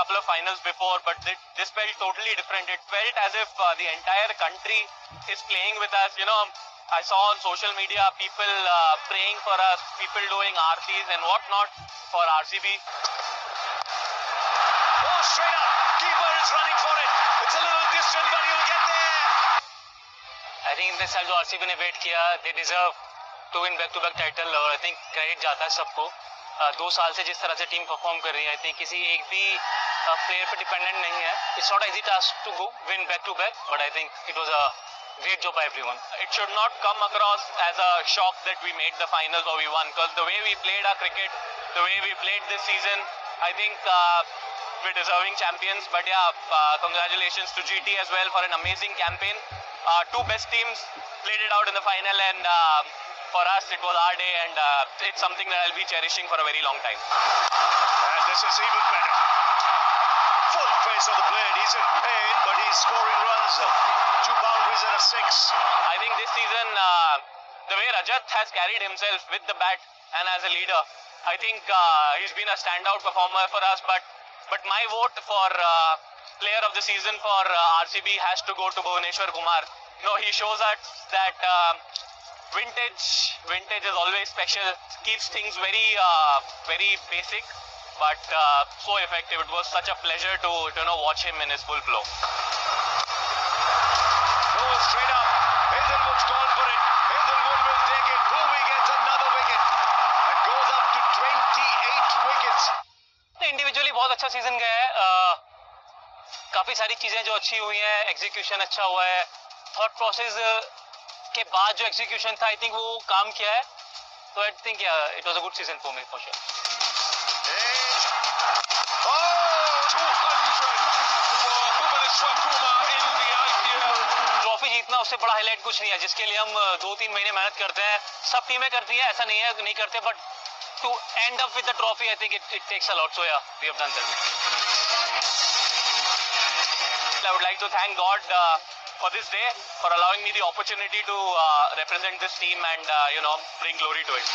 couple of finals before, but this felt totally different. It felt as if the entire country is playing with us. You know, I saw on social media people praying for us, people doing aartis and whatnot for RCB. Oh, straight up. Keeper is running for it. It's a little distant, but he'll get there. I think इतने साल जो RCB ने wait किया, they deserve to win back-to-back title और I think credit जाता है सबको. 2 साल से जिस तरह से टीम परफॉर्म कर रही है, I think किसी एक भी प्लेयर पे डिपेंडेंट नहीं है. It's not an easy task to go win back-to-back, but I think it was a great job by everyone. It should not come across as a shock that we made the finals or we won, because the way we played our cricket, the way we played this season, I think we're deserving champions. But yeah, congratulations to GT as well for an amazing campaign. 2 best teams played it out in the final, and for us it was our day, and it's something that I'll be cherishing for a very long time. And this is even better. Full face of the blade. He's in pain, but he's scoring runs. 2 boundaries and a 6. I think this season, the way Rajat has carried himself with the bat and as a leader, I think he's been a standout performer for us. But my vote for player of the season for RCB has to go to Bhuvaneshwar Kumar. No, he shows us that vintage is always special. Keeps things very basic, but so effective. It was such a pleasure to watch him in his full flow. Oh, straight up. Hazelwood's gone for it. Hazelwood will take it. Bhuvi gets another wicket and goes up to 28 wickets. Individually बहुत अच्छा season गया है. काफी सारी चीजें जो अच्छी हुई हैं, एग्जीक्यूशन अच्छा हुआ है, थॉट प्रोसेस के बाद जो एग्जीक्यूशन था, आई थिंक वो काम किया है. तो I think it was a good season for me for sure. Oh, 200 for Bhuvaneshwar Kumar in the IPL. Trophy जीतना उससे बड़ा हाईलाइट कुछ नहीं है, जिसके लिए हम 2-3 महीने मेहनत करते हैं. सब टीमें करती हैं, ऐसा नहीं है नहीं करते, but to end up with the trophy, I think it takes a lot. So yeah, we have done that. I would like to thank God for this day, for allowing me the opportunity to represent this team and bring glory to it.